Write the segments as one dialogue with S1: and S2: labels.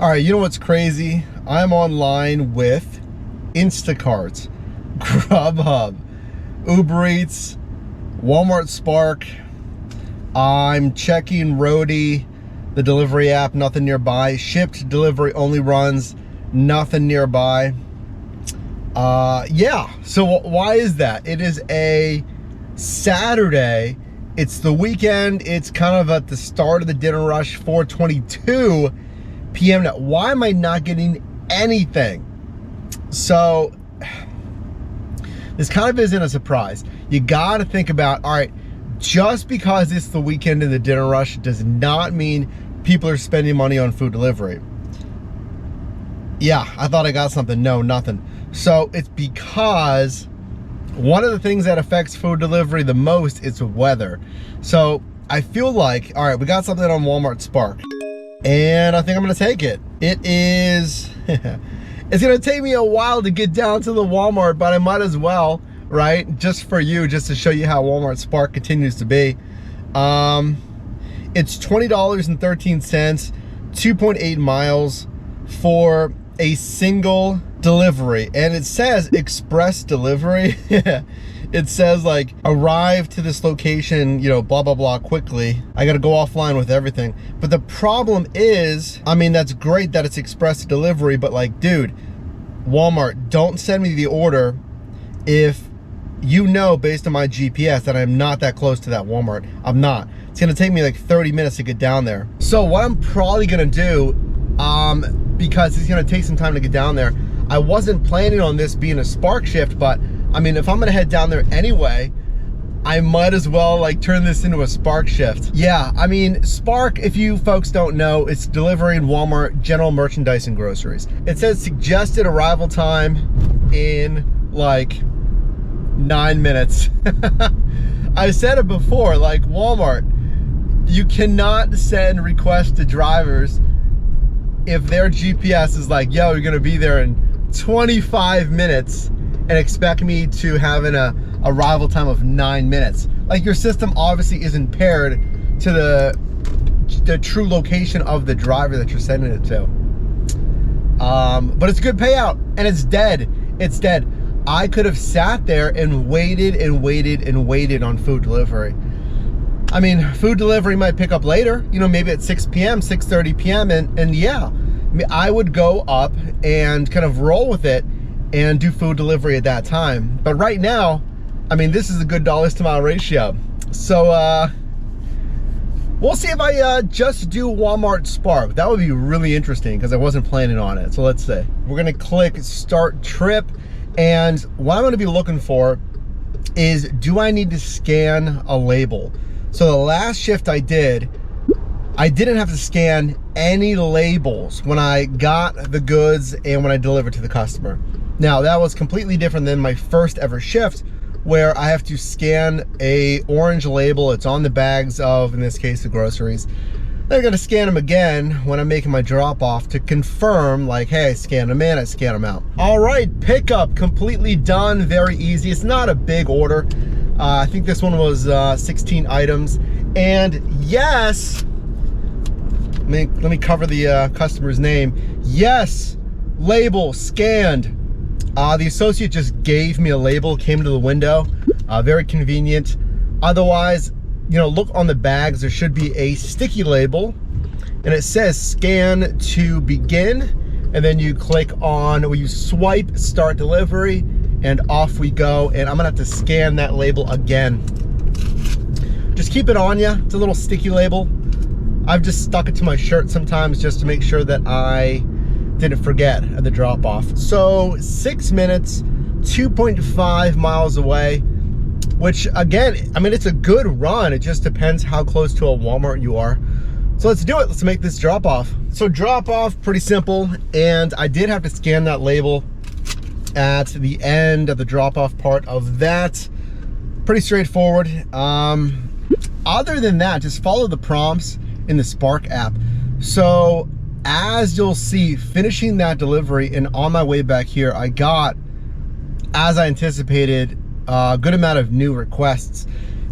S1: All right, you know what's crazy? I'm online with Instacart, Grubhub, Uber Eats, Walmart Spark. I'm checking Roadie, the delivery app, nothing nearby. Shipped delivery only runs, nothing nearby. Yeah, so why is that? It is a Saturday. It's the weekend. It's kind of at the start of the dinner rush, 4:22 p.m. now. Why am I not getting anything? So this kind of isn't a surprise. You got to think about, all right, just because it's the weekend and the dinner rush does not mean people are spending money on food delivery. Yeah, I thought I got something. No, nothing. So it's because one of the things that affects food delivery the most is weather. So I feel like, all right, we got something on Walmart Spark, and I think I'm gonna take it. It is, it's gonna take me a while to get down to the Walmart, but I might as well, right? Just for you, just to show you how Walmart Spark continues to be. It's $20.13, 2.8 miles for a single delivery, and it says express delivery. It says like arrive to this location, you know, blah blah blah, quickly. I gotta go offline with everything. But the problem is, I mean, that's great that it's express delivery, but like, dude, Walmart, don't send me the order if you know based on my GPS that I'm not that close to that Walmart. I'm not. It's gonna take me like 30 minutes to get down there. So what I'm probably gonna do, because it's gonna take some time to get down there, I wasn't planning on this being a Spark shift, but I mean, if I'm gonna head down there anyway, I might as well like turn this into a Spark shift. Yeah, I mean, Spark, if you folks don't know, it's delivering Walmart general merchandise and groceries. It says suggested arrival time in like 9 minutes. I said it before, like Walmart, you cannot send requests to drivers if their GPS is like, yo, you're gonna be there in 25 minutes and expect me to have an arrival time of 9 minutes. Like, your system obviously isn't paired to the true location of the driver that you're sending it to. But it's a good payout, and it's dead. It's dead. I could have sat there and waited and waited and waited on food delivery. I mean, food delivery might pick up later, you know, maybe at 6 p.m., 6:30 p.m. And yeah, I would go up and kind of roll with it and do food delivery at that time. But right now, I mean, this is a good dollars to mile ratio. So we'll see if I just do Walmart Spark. That would be really interesting because I wasn't planning on it. So let's see. We're gonna click start trip. And what I'm gonna be looking for is, do I need to scan a label? So the last shift I didn't have to scan any labels when I got the goods and when I delivered to the customer. Now, that was completely different than my first ever shift, where I have to scan a orange label. It's on the bags of, in this case, the groceries. Then I'm gonna scan them again when I'm making my drop off to confirm, like, hey, I scanned them in, I scanned them out. All right, pickup completely done, very easy. It's not a big order. I think this one was 16 items. And yes, let me cover the customer's name. Yes, label scanned. The associate just gave me a label, came to the window, very convenient. Otherwise, you know, look on the bags, there should be a sticky label, and it says scan to begin, and then you click on, or you swipe start delivery, and off we go. And I'm gonna have to scan that label again. Just keep it on you. It's a little sticky label. I've just stuck it to my shirt sometimes just to make sure that I didn't forget at the drop off. So 6 minutes, 2.5 miles away, which again, I mean, it's a good run. It just depends how close to a Walmart you are. So let's do it. Let's make this drop off. So drop off, pretty simple. And I did have to scan that label at the end of the drop off part of that. Pretty straightforward. Other than that, just follow the prompts in the Spark app. So as you'll see, finishing that delivery and on my way back here, I got, as I anticipated, a good amount of new requests.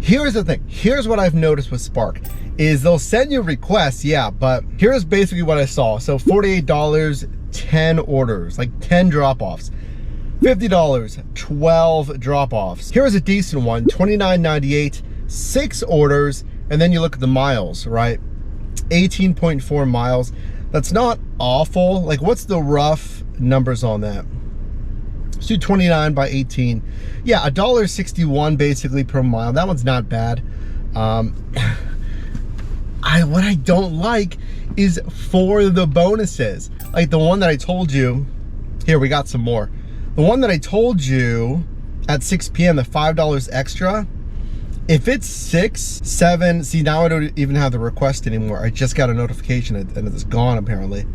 S1: Here's the thing. Here's what I've noticed with Spark is they'll send you requests, yeah, but here's basically what I saw. So $48, 10 orders, like 10 drop-offs. $50, 12 drop-offs. Here's a decent one, $29.98, 6 orders, and then you look at the miles, right? 18.4 miles. That's not awful. Like, what's the rough numbers on that? Let's do 29 by 18. Yeah, $1.61 basically per mile. That one's not bad. What I don't like is for the bonuses. Like the one that I told you, here we got some more. The one that I told you at 6 p.m., the $5 extra, if it's 6, 7, see now I don't even have the request anymore. I just got a notification and it's gone apparently.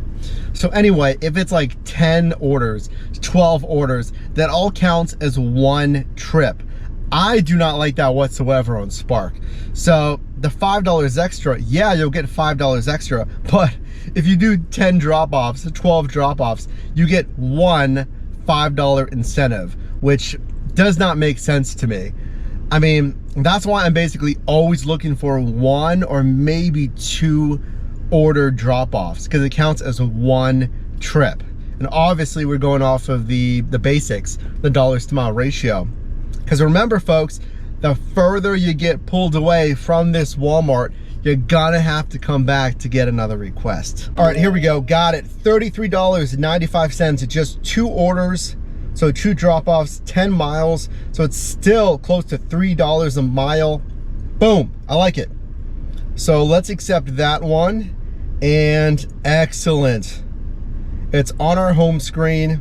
S1: So anyway, if it's like 10 orders, 12 orders, that all counts as one trip. I do not like that whatsoever on Spark. So the $5 extra, yeah, you'll get $5 extra, but if you do 10 drop-offs, 12 drop-offs, you get one $5 incentive, which does not make sense to me. I mean, that's why I'm basically always looking for 1 or maybe 2 order drop-offs, because it counts as one trip. And obviously we're going off of the basics, the dollars to mile ratio. Because remember folks, the further you get pulled away from this Walmart, you're gonna have to come back to get another request. All right, here we go, got it. $33.95, just 2 orders. So 2 drop-offs, 10 miles. So it's still close to $3 a mile. Boom, I like it. So let's accept that one. And excellent. It's on our home screen.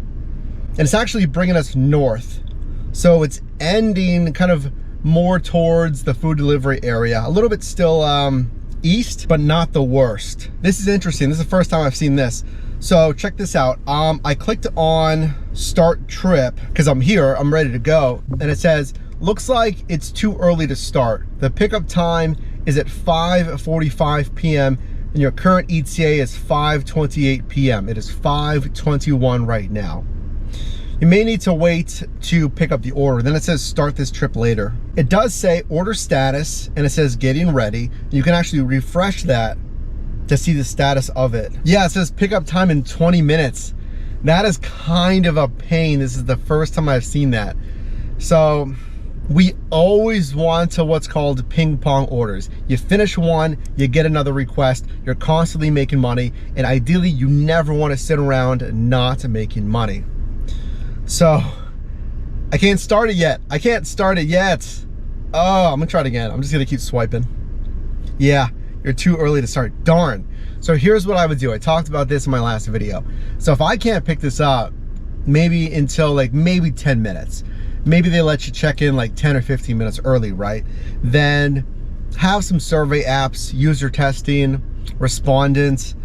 S1: And it's actually bringing us north. So it's ending kind of more towards the food delivery area. A little bit still east, but not the worst. This is interesting. This is the first time I've seen this. So check this out. I clicked on start trip because I'm here, I'm ready to go. And it says, looks like it's too early to start. The pickup time is at 5:45 p.m. and your current ETA is 5:28 p.m. It is 5:21 right now. You may need to wait to pick up the order. Then it says start this trip later. It does say order status and it says getting ready. You can actually refresh that to see the status of it. Yeah, it says pickup time in 20 minutes. That is kind of a pain. This is the first time I've seen that. So we always want to what's called ping pong orders. You finish one, you get another request. You're constantly making money, and ideally you never want to sit around not making money. So I can't start it yet. I can't start it yet. Oh, I'm gonna try it again. I'm just gonna keep swiping. Yeah, you're too early to start. Darn. So here's what I would do. I talked about this in my last video. So if I can't pick this up maybe until like maybe 10 minutes, maybe they let you check in like 10 or 15 minutes early, right? Then have some survey apps, user testing, respondents,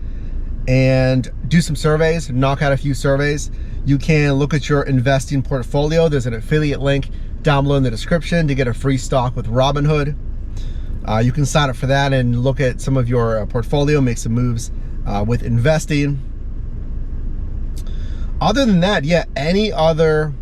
S1: and do some surveys, knock out a few surveys. You can look at your investing portfolio. There's an affiliate link down below in the description to get a free stock with Robinhood. You can sign up for that and look at some of your portfolio, make some moves with investing. Other than that, yeah, any other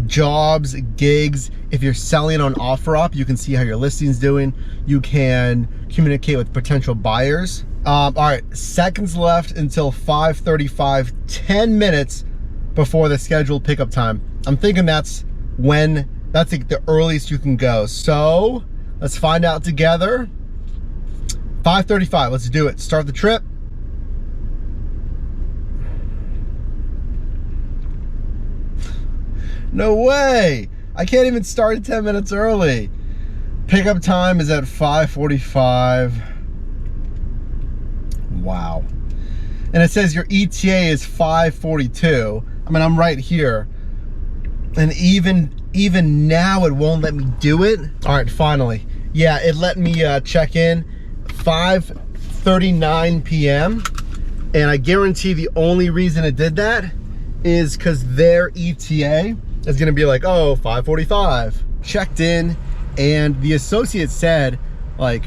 S1: jobs, gigs, if you're selling on OfferUp, you can see how your listing's doing. You can communicate with potential buyers. All right, seconds left until 5:35, 10 minutes before the scheduled pickup time. I'm thinking that's like the earliest you can go. So let's find out together. 5:35, let's do it. Start the trip. No way, I can't even start at 10 minutes early. Pickup time is at 5:45. Wow. And it says your ETA is 5:42. I mean, I'm right here. And even now it won't let me do it. All right, finally. Yeah, it let me check in 5:39 p.m. And I guarantee the only reason it did that is because their ETA is gonna be like, oh, 5:45. Checked in, and the associate said, like,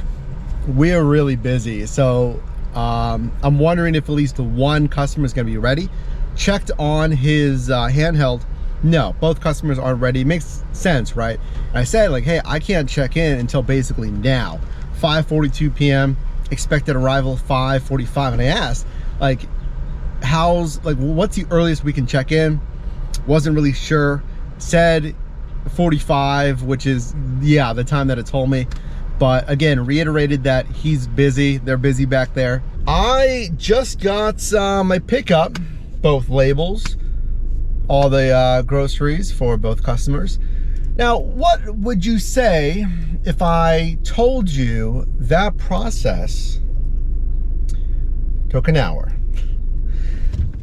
S1: we're really busy. So I'm wondering if at least one customer is gonna be ready. Checked on his handheld, No, both customers are ready. Makes sense, right? And I said, like, hey, I can't check in until basically now, 5:42 p.m. expected arrival 5:45. And I asked, like, what's the earliest we can check in? Wasn't really sure. Said 45, which is, yeah, the time that it told me. But again, reiterated that he's busy. They're busy back there. I just got my pickup, both labels, all the groceries for both customers. Now, what would you say if I told you that process took an hour?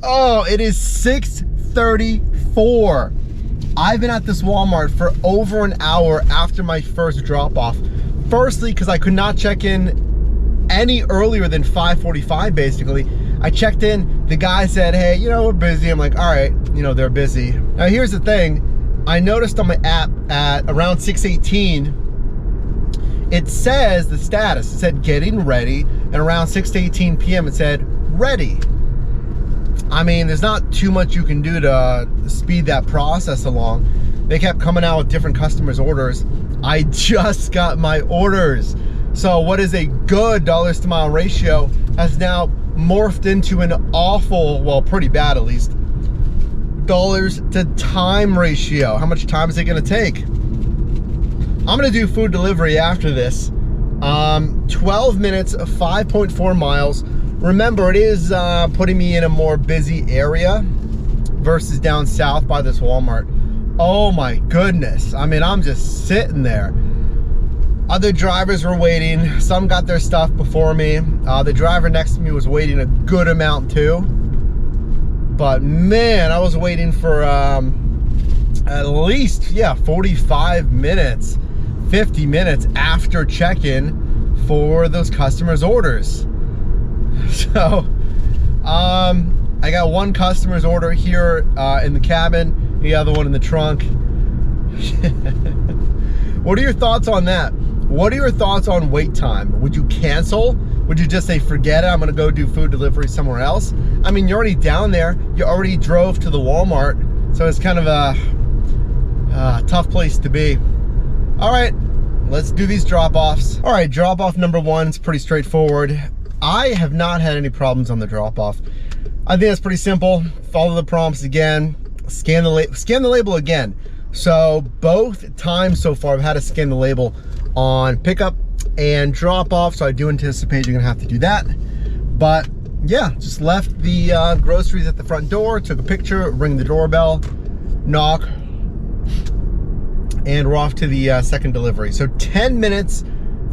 S1: Oh, it is 6:34. I've been at this Walmart for over an hour after my first drop-off. Firstly, because I could not check in any earlier than 5:45, basically. I checked in, the guy said, hey, we're busy. I'm like, all right, they're busy. Now, here's the thing. I noticed on my app at around 6:18, it says the status, it said getting ready, and around 6:18 p.m. it said ready. I mean, there's not too much you can do to speed that process along. They kept coming out with different customers' orders. I just got my orders. So what is a good dollars to mile ratio has now morphed into an awful, well, pretty bad at least, dollars to time ratio. How much time is it gonna take? I'm gonna do food delivery after this. 12 minutes, 5.4 miles. Remember, it is putting me in a more busy area versus down south by this Walmart. Oh my goodness. I mean, I'm just sitting there. Other drivers were waiting. Some got their stuff before me. The driver next to me was waiting a good amount too. But man, I was waiting for at least, 45 minutes, 50 minutes after check-in for those customers' orders. So, I got one customer's order here in the cabin, the other one in the trunk. What are your thoughts on that? What are your thoughts on wait time? Would you cancel? Would you just say, forget it, I'm gonna go do food delivery somewhere else? I mean, you're already down there. You already drove to the Walmart. So it's kind of a tough place to be. All right, let's do these drop-offs. All right, drop-off number one is pretty straightforward. I have not had any problems on the drop-off. I think that's pretty simple. Follow the prompts again, scan the label again. So both times so far I've had to scan the label on pickup and drop-off, so I do anticipate you're gonna have to do that. But yeah, just left the groceries at the front door, took a picture, ring the doorbell, knock, and we're off to the second delivery. So 10 minutes,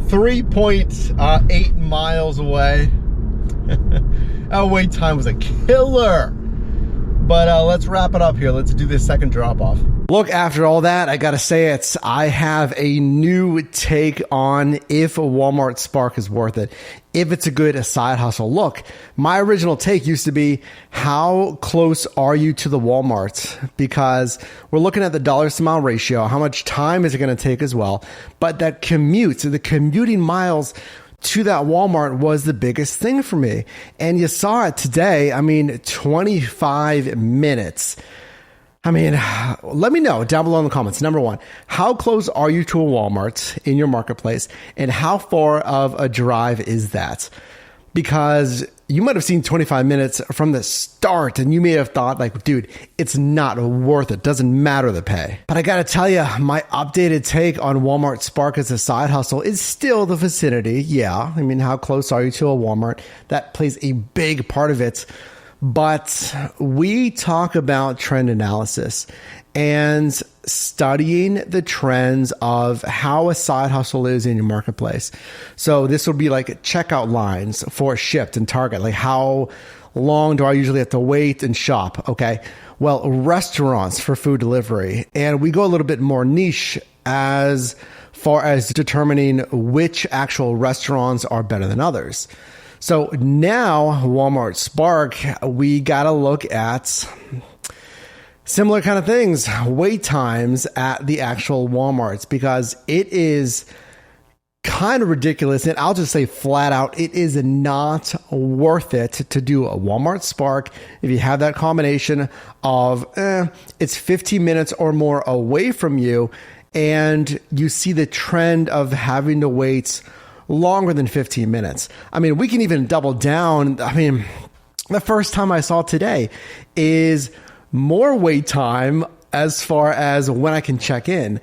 S1: 3.8 miles away. Our wait time was a killer. But let's wrap it up here. Let's do this second drop-off. Look, after all that, I gotta say I have a new take on if a Walmart Spark is worth it, if it's a good side hustle. Look, my original take used to be, how close are you to the Walmart? Because we're looking at the dollars to mile ratio, how much time is it gonna take as well, but that commute, so the commuting miles to that Walmart was the biggest thing for me. And you saw it today. I mean, 25 minutes. I mean, let me know down below in the comments. Number one, how close are you to a Walmart in your marketplace? And how far of a drive is that? Because you might have seen 25 minutes from the start and you may have thought like, dude, it's not worth it. Doesn't matter the pay. But I gotta tell you, my updated take on Walmart Spark as a side hustle is still the vicinity. Yeah, I mean, how close are you to a Walmart? That plays a big part of it. But we talk about trend analysis and studying the trends of how a side hustle is in your marketplace. So this would be like checkout lines for Shipt and Target. Like, how long do I usually have to wait and shop? Okay. Well, restaurants for food delivery. And we go a little bit more niche as far as determining which actual restaurants are better than others. So now Walmart Spark, we got to look at similar kind of things, wait times at the actual Walmarts, because it is kind of ridiculous. And I'll just say flat out, it is not worth it to do a Walmart Spark if you have that combination of it's 15 minutes or more away from you, and you see the trend of having to wait longer than 15 minutes. I mean, we can even double down. I mean, the first time I saw today is more wait time as far as when I can check in.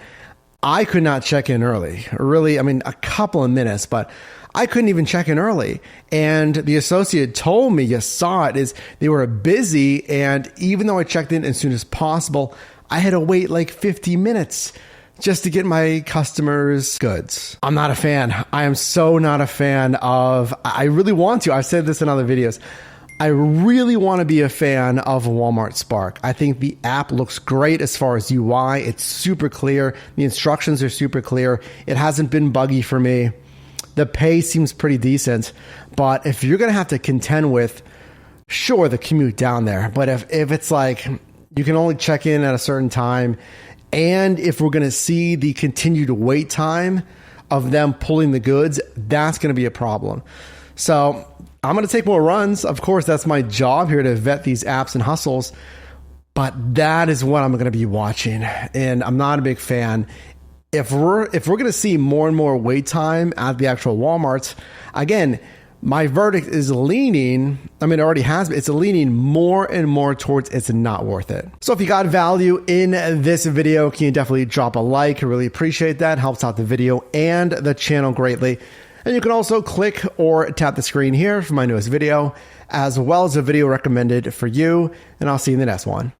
S1: I could not check in early. Really, I mean, a couple of minutes, but I couldn't even check in early. And the associate told me, you saw it, is they were busy. And even though I checked in as soon as possible, I had to wait like 50 minutes just to get my customers' goods. I'm not a fan. I am so not a fan of, I really want to. I've said this in other videos. I really want to be a fan of Walmart Spark. I think the app looks great as far as UI. It's super clear. The instructions are super clear. It hasn't been buggy for me. The pay seems pretty decent. But if you're going to have to contend with, sure, the commute down there. But if it's like you can only check in at a certain time, and if we're going to see the continued wait time of them pulling the goods, that's going to be a problem. So I'm going to take more runs. Of course, that's my job here, to vet these apps and hustles. But that is what I'm going to be watching. And I'm not a big fan. If we're going to see more and more wait time at the actual Walmarts, again, my verdict is leaning, I mean, it already has, but it's leaning more and more towards it's not worth it. So if you got value in this video, can you definitely drop a like? I really appreciate that. Helps out the video and the channel greatly. And you can also click or tap the screen here for my newest video, as well as a video recommended for you. And I'll see you in the next one.